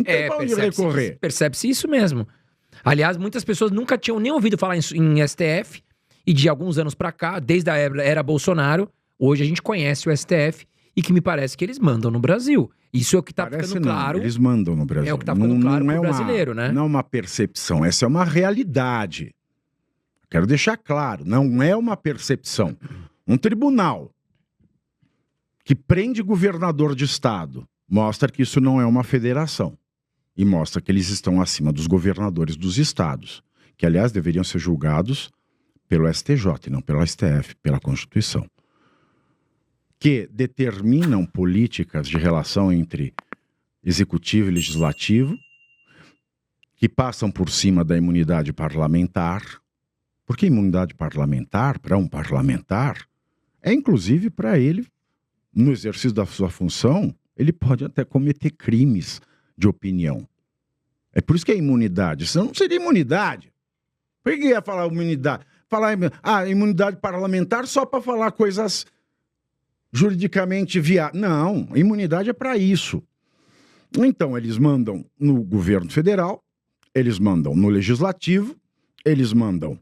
Então, para onde recorrer? Percebe-se isso mesmo. Aliás, muitas pessoas nunca tinham nem ouvido falar em STF, e de alguns anos pra cá, desde a era Bolsonaro, hoje a gente conhece o STF, e que me parece que eles mandam no Brasil. Isso é o que tá ficando claro. Eles mandam no Brasil. É o que tá ficando claro pro brasileiro, né? Não é uma percepção, essa é uma realidade. Quero deixar claro, não é uma percepção. Um tribunal que prende governador de estado mostra que isso não é uma federação. E mostra que eles estão acima dos governadores dos estados, que, aliás, deveriam ser julgados pelo STJ, não pelo STF, pela Constituição, que determinam políticas de relação entre executivo e legislativo, que passam por cima da imunidade parlamentar, porque imunidade parlamentar, para um parlamentar, é inclusive para ele, no exercício da sua função, ele pode até cometer crimes de opinião. É por isso que é imunidade. Senão não seria imunidade. Por que ia falar imunidade? Falar imunidade parlamentar só para falar coisas juridicamente viáveis. Não, imunidade é para isso. Então, eles mandam no governo federal, eles mandam no legislativo, eles mandam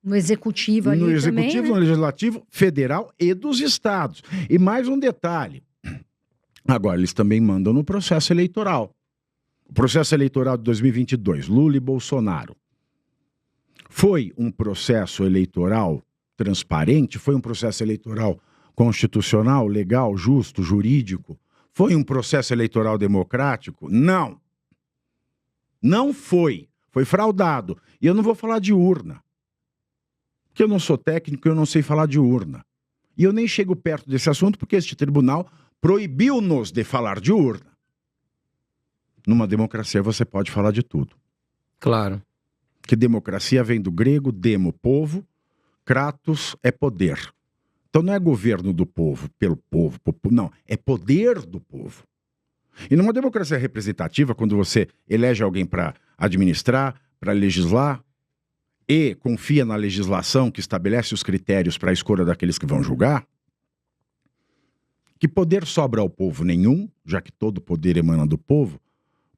no executivo ali no executivo, também, né? No legislativo federal e dos estados. E mais um detalhe. Agora, eles também mandam no processo eleitoral. O processo eleitoral de 2022, Lula e Bolsonaro. Foi um processo eleitoral transparente? Foi um processo eleitoral constitucional, legal, justo, jurídico? Foi um processo eleitoral democrático? Não. Não foi. Foi fraudado. E eu não vou falar de urna. Porque eu não sou técnico, eu não sei falar de urna. E eu nem chego perto desse assunto porque este tribunal proibiu-nos de falar de urna. Numa democracia você pode falar de tudo. Claro. Que democracia vem do grego, demo, povo, kratos é poder. Então não é governo do povo, pelo povo, não, é poder do povo. E numa democracia representativa, quando você elege alguém para administrar, para legislar, e confia na legislação que estabelece os critérios para a escolha daqueles que vão julgar, que poder sobra ao povo nenhum, já que todo poder emana do povo,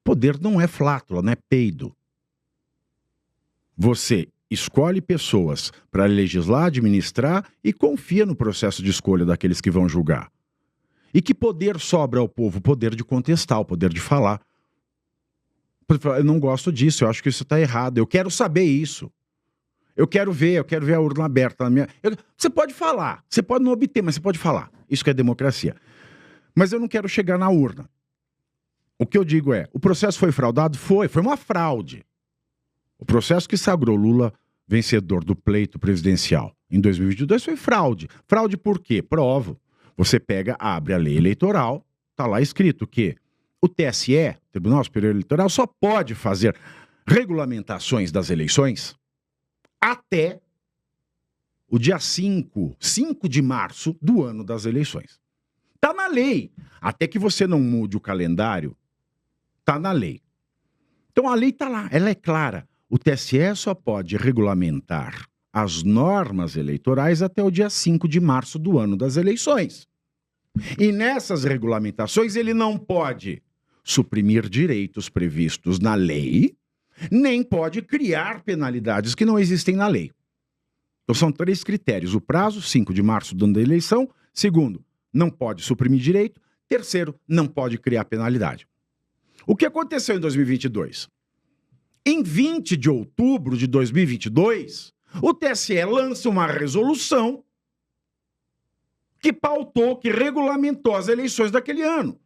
poder não é flátula, não é peido. Você escolhe pessoas para legislar, administrar e confia no processo de escolha daqueles que vão julgar. E que poder sobra ao povo? O poder de contestar, o poder de falar. Eu não gosto disso, eu acho que isso está errado, eu quero saber isso. Eu quero ver a urna aberta na minha... Você pode falar, você pode não obter, mas você pode falar. Isso que é democracia. Mas eu não quero chegar na urna. O que eu digo é, o processo foi fraudado? Foi uma fraude. O processo que sagrou Lula vencedor do pleito presidencial em 2022 foi fraude. Fraude por quê? Provo. Você pega, abre a lei eleitoral, tá lá escrito que o TSE, Tribunal Superior Eleitoral, só pode fazer regulamentações das eleições até o dia 5 de março do ano das eleições. Tá na lei. Até que você não mude o calendário, tá na lei. Então a lei tá lá, ela é clara. O TSE só pode regulamentar as normas eleitorais até o dia 5 de março do ano das eleições. E nessas regulamentações ele não pode suprimir direitos previstos na lei, nem pode criar penalidades que não existem na lei. Então são 3 critérios. O prazo, 5 de março do ano da eleição. Segundo, não pode suprimir direito. Terceiro, não pode criar penalidade. O que aconteceu em 2022? Em 20 de outubro de 2022, o TSE lança uma resolução que pautou, que regulamentou as eleições daquele ano.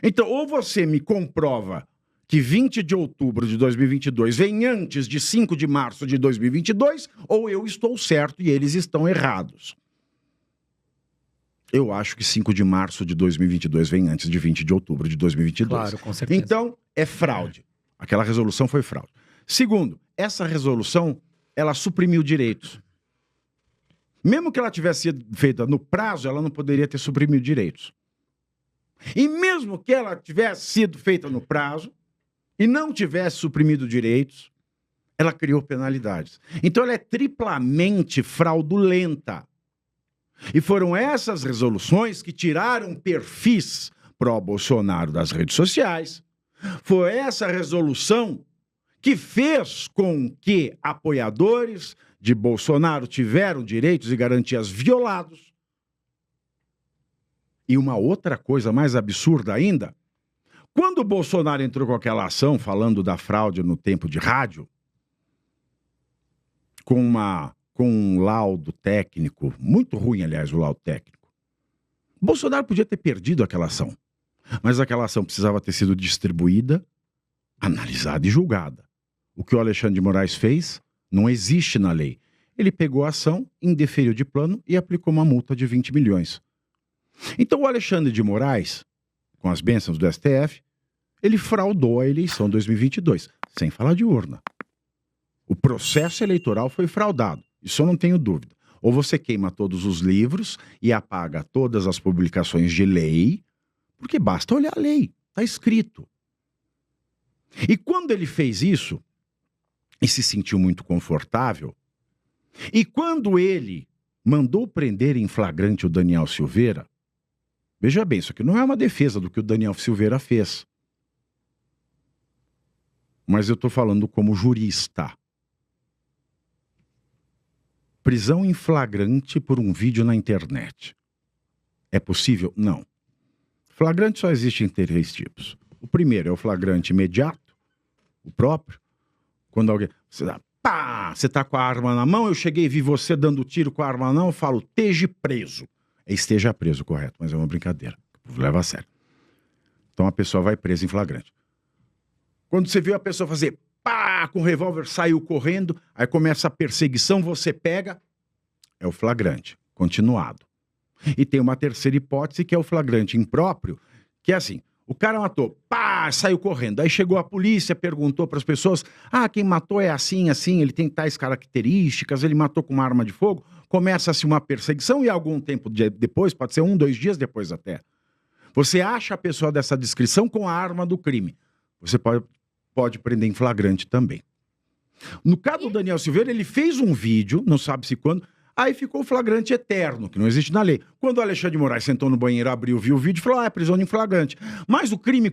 Então, ou você me comprova que 20 de outubro de 2022 vem antes de 5 de março de 2022, ou eu estou certo e eles estão errados. Eu acho que 5 de março de 2022 vem antes de 20 de outubro de 2022. Claro, com certeza. Então, é fraude. Aquela resolução foi fraude. Segundo, essa resolução, ela suprimiu direitos. Mesmo que ela tivesse sido feita no prazo, ela não poderia ter suprimido direitos. E mesmo que ela tivesse sido feita no prazo e não tivesse suprimido direitos, ela criou penalidades. Então ela é triplamente fraudulenta. E foram essas resoluções que tiraram perfis pró-Bolsonaro das redes sociais, Foi essa resolução que fez com que apoiadores de Bolsonaro tiveram direitos e garantias violados. E uma outra coisa mais absurda ainda, quando o Bolsonaro entrou com aquela ação falando da fraude no tempo de rádio, com um laudo técnico, muito ruim, aliás, o laudo técnico, Bolsonaro podia ter perdido aquela ação, mas aquela ação precisava ter sido distribuída, analisada e julgada. O que o Alexandre de Moraes fez não existe na lei. Ele pegou a ação, indeferiu de plano e aplicou uma multa de 20 milhões. Então o Alexandre de Moraes, com as bênçãos do STF, ele fraudou a eleição 2022, sem falar de urna. O processo eleitoral foi fraudado, isso eu não tenho dúvida. Ou você queima todos os livros e apaga todas as publicações de lei, porque basta olhar a lei, está escrito. E quando ele fez isso, e se sentiu muito confortável, e quando ele mandou prender em flagrante o Daniel Silveira, veja bem, isso aqui não é uma defesa do que o Daniel Silveira fez. Mas eu estou falando como jurista. Prisão em flagrante por um vídeo na internet. É possível? Não. Flagrante só existe em três tipos. O primeiro é o flagrante imediato, o próprio. Quando alguém... Você está com a arma na mão, eu cheguei e vi você dando tiro com a arma na mão, eu falo, esteja preso. Esteja preso, correto, mas é uma brincadeira. O povo leva a sério. Então a pessoa vai presa em flagrante. Quando você viu a pessoa fazer pá, com o revólver, saiu correndo, aí começa a perseguição, você pega, é o flagrante, continuado. E tem uma terceira hipótese, que é o flagrante impróprio, que é assim, o cara matou, pá, saiu correndo. Aí chegou a polícia, perguntou para as pessoas, quem matou é assim, assim, ele tem tais características, ele matou com uma arma de fogo. Começa-se uma perseguição e algum tempo depois, pode ser 1, 2 dias depois até, você acha a pessoa dessa descrição com a arma do crime. Você pode prender em flagrante também. No caso do Daniel Silveira, ele fez um vídeo, não sabe-se quando, aí ficou flagrante eterno, que não existe na lei. Quando o Alexandre de Moraes sentou no banheiro, abriu, viu o vídeo, falou, é prisão em flagrante. Mas o crime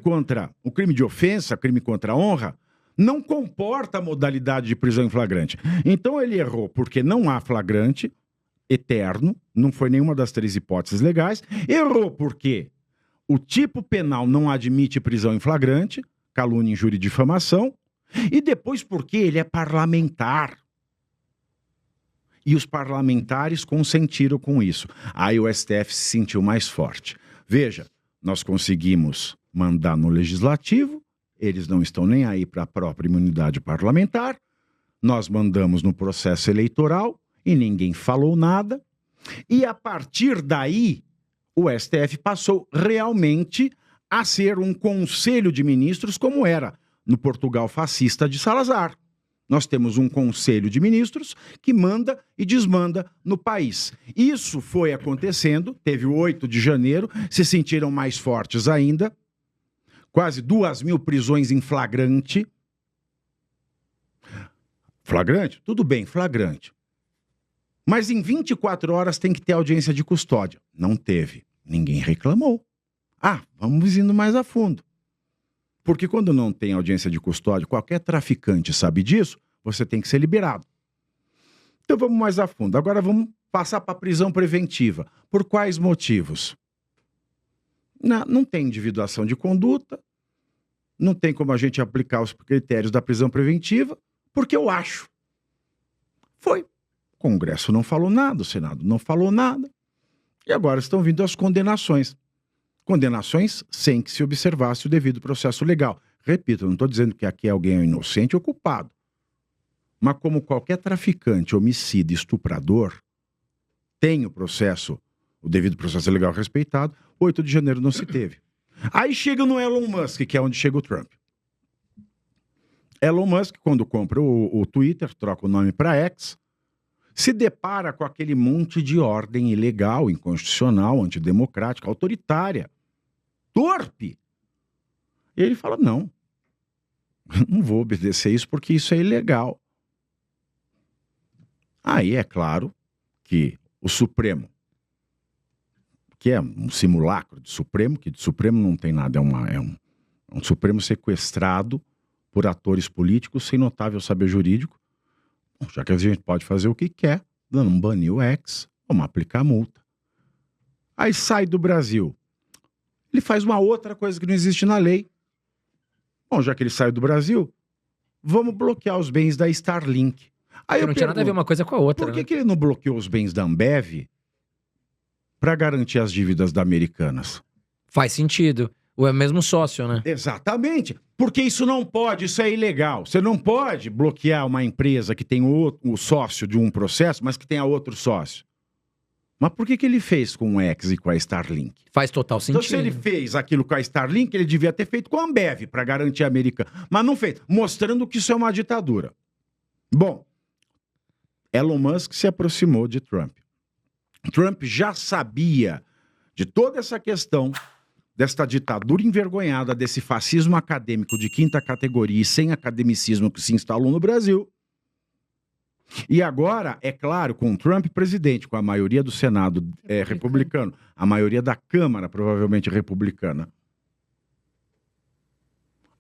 de ofensa, crime contra a honra, não comporta a modalidade de prisão em flagrante. Então ele errou, porque não há flagrante eterno, não foi nenhuma das 3 hipóteses legais. Errou porque o tipo penal não admite prisão em flagrante, calúnia, injúria e difamação. E depois porque ele é parlamentar. E os parlamentares consentiram com isso. Aí o STF se sentiu mais forte. Veja, nós conseguimos mandar no legislativo, eles não estão nem aí para a própria imunidade parlamentar, nós mandamos no processo eleitoral e ninguém falou nada. E a partir daí, o STF passou realmente a ser um conselho de ministros como era no Portugal fascista de Salazar. Nós temos um conselho de ministros que manda e desmanda no país. Isso foi acontecendo, teve o 8 de janeiro, se sentiram mais fortes ainda, quase 2.000 prisões em flagrante. Flagrante? Tudo bem, flagrante. Mas em 24 horas tem que ter audiência de custódia. Não teve. Ninguém reclamou. Vamos indo mais a fundo. Porque quando não tem audiência de custódia, qualquer traficante sabe disso, você tem que ser liberado. Então vamos mais a fundo. Agora vamos passar para a prisão preventiva. Por quais motivos? Não tem individuação de conduta, não tem como a gente aplicar os critérios da prisão preventiva, porque eu acho. Foi. O Congresso não falou nada, o Senado não falou nada, e agora estão vindo as condenações. Condenações sem que se observasse o devido processo legal. Repito, eu não estou dizendo que aqui alguém é inocente ou culpado. Mas como qualquer traficante, homicida, estuprador, tem o devido processo legal respeitado, 8 de janeiro não se teve. Aí chega no Elon Musk, que é onde chega o Trump. Elon Musk, quando compra o Twitter, troca o nome para X, se depara com aquele monte de ordem ilegal, inconstitucional, antidemocrática, autoritária, torpe. E ele fala, não vou obedecer isso porque isso é ilegal. Aí é claro que o Supremo, que é um simulacro de Supremo, que de Supremo não tem nada, Um Supremo sequestrado por atores políticos sem notável saber jurídico. Bom, já que a gente pode fazer o que quer, não banir o ex, vamos aplicar multa. Aí sai do Brasil. Ele faz uma outra coisa que não existe na lei. Bom, já que ele sai do Brasil, vamos bloquear os bens da Starlink. Aí Porque não tinha nada a ver uma coisa com a outra. Por que ele não bloqueou os bens da Ambev para garantir as dívidas da Americanas? Faz sentido. O mesmo sócio, né? Exatamente. Porque isso não pode, isso é ilegal. Você não pode bloquear uma empresa que tem o sócio de um processo, mas que tenha outro sócio. Mas por que ele fez com o X e com a Starlink? Faz total sentido. Então, se ele fez aquilo com a Starlink, ele devia ter feito com a Ambev para garantir a Americana. Mas não fez, mostrando que isso é uma ditadura. Bom, Elon Musk se aproximou de Trump. Trump já sabia de toda essa questão desta ditadura envergonhada, desse fascismo acadêmico de quinta categoria e sem academicismo que se instalou no Brasil. E agora, é claro, com Trump presidente, com a maioria do Senado republicano, a maioria da Câmara provavelmente republicana,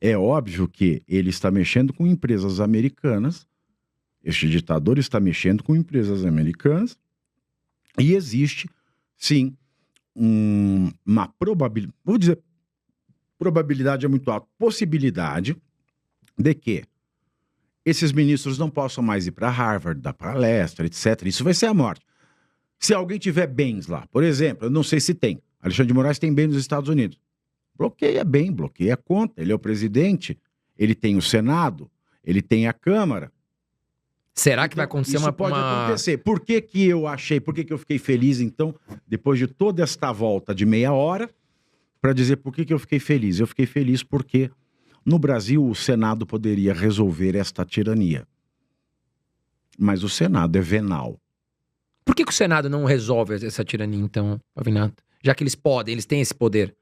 é óbvio que ele está mexendo com empresas americanas, este ditador está mexendo com empresas americanas, e existe, sim, uma probabilidade, vou dizer, probabilidade é muito alta, possibilidade de que esses ministros não possam mais ir para Harvard, dar palestra, etc. Isso vai ser a morte. Se alguém tiver bens lá, por exemplo, eu não sei se tem, Alexandre de Moraes tem bem nos Estados Unidos, bloqueia bem, bloqueia a conta, ele é o presidente, ele tem o Senado, ele tem a Câmara. Será que vai acontecer isso pode acontecer. Por que eu fiquei feliz, então, depois de toda esta volta de meia hora, para dizer por que eu fiquei feliz? Eu fiquei feliz porque no Brasil o Senado poderia resolver esta tirania. Mas o Senado é venal. Por que o Senado não resolve essa tirania, então, Pavinato? Já que eles têm esse poder.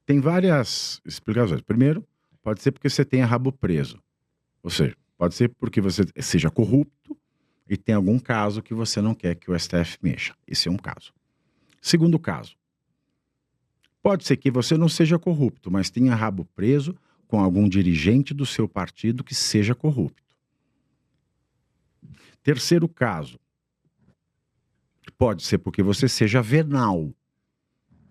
Tem várias explicações. Primeiro, pode ser porque você tenha rabo preso. Ou seja, pode ser porque você seja corrupto e tem algum caso que você não quer que o STF mexa. Esse é um caso. Segundo caso, pode ser que você não seja corrupto, mas tenha rabo preso com algum dirigente do seu partido que seja corrupto. Terceiro caso, pode ser porque você seja venal.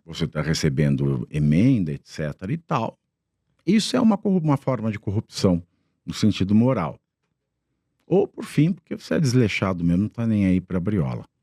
Você está recebendo emenda, etc. e tal. Isso é uma forma de corrupção, no sentido moral. Ou, por fim, porque você é desleixado mesmo, não está nem aí para briola.